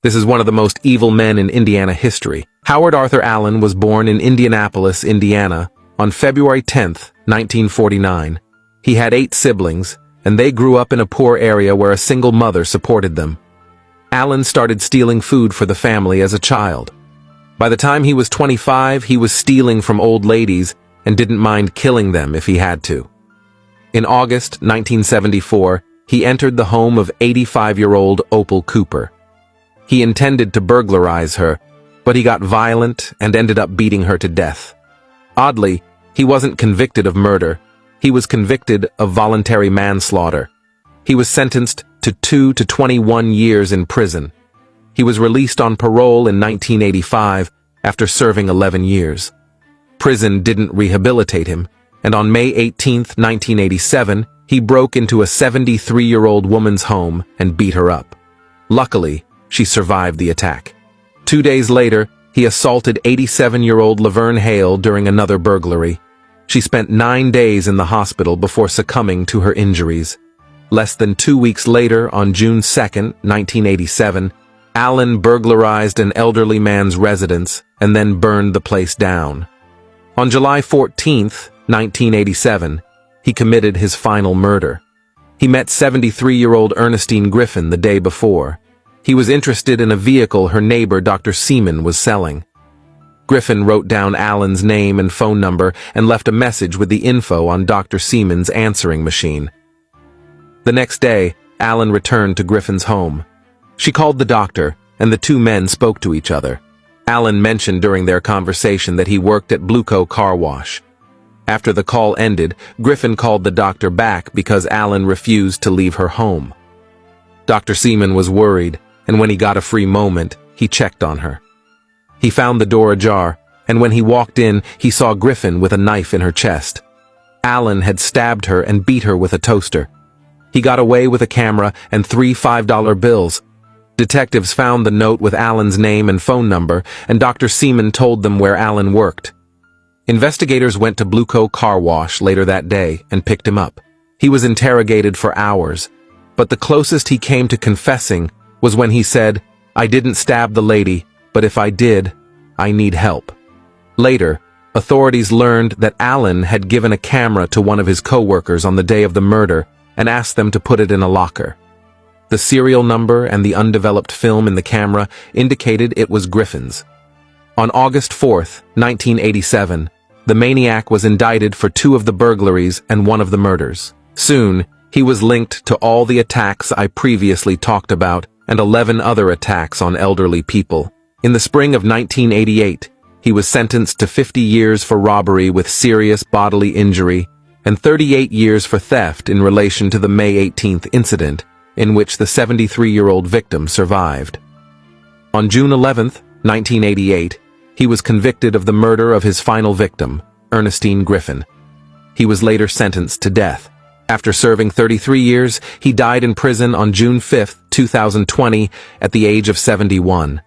This is one of the most evil men in Indiana history. Howard Arthur Allen was born in Indianapolis, Indiana, on February 10, 1949. He had 8 siblings, and they grew up in a poor area where a single mother supported them. Allen started stealing food for the family as a child. By the time he was 25, he was stealing from old ladies and didn't mind killing them if he had to. In August 1974, he entered the home of 85-year-old Opal Cooper. He intended to burglarize her, but he got violent and ended up beating her to death. Oddly, he wasn't convicted of murder. He was convicted of voluntary manslaughter. He was sentenced to 2 to 21 years in prison. He was released on parole in 1985 after serving 11 years. Prison didn't rehabilitate him, and on May 18, 1987, he broke into a 73-year-old woman's home and beat her up. Luckily, she survived the attack. 2 days later, he assaulted 87-year-old Laverne Hale during another burglary. She spent 9 days in the hospital before succumbing to her injuries. Less than 2 weeks later, on June 2, 1987, Allen burglarized an elderly man's residence and then burned the place down. On July 14, 1987, he committed his final murder. He met 73-year-old Ernestine Griffin the day before. He was interested in a vehicle her neighbor, Dr. Seaman, was selling. Griffin wrote down Allen's name and phone number and left a message with the info on Dr. Seaman's answering machine. The next day, Allen returned to Griffin's home. She called the doctor, and the 2 men spoke to each other. Allen mentioned during their conversation that he worked at Blueco Car Wash. After the call ended, Griffin called the doctor back because Allen refused to leave her home. Dr. Seaman was worried, and when he got a free moment, he checked on her. He found the door ajar, and when he walked in, he saw Griffin with a knife in her chest. Allen had stabbed her and beat her with a toaster. He got away with a camera and 3 $5 bills. Detectives found the note with Allen's name and phone number, and Dr. Seaman told them where Allen worked. Investigators went to Blueco Car Wash later that day and picked him up. He was interrogated for hours, but the closest he came to confessing was when he said, "I didn't stab the lady, but if I did, I need help." Later, authorities learned that Allen had given a camera to one of his co-workers on the day of the murder and asked them to put it in a locker. The serial number and the undeveloped film in the camera indicated it was Griffin's. On August 4, 1987, the maniac was indicted for 2 of the burglaries and 1 of the murders. Soon, he was linked to all the attacks I previously talked about and 11 other attacks on elderly people. In the spring of 1988, he was sentenced to 50 years for robbery with serious bodily injury and 38 years for theft in relation to the May 18th incident, in which the 73-year-old victim survived. On June 11, 1988, he was convicted of the murder of his final victim, Ernestine Griffin. He was later sentenced to death. After serving 33 years, he died in prison on June 5, 2020, at the age of 71.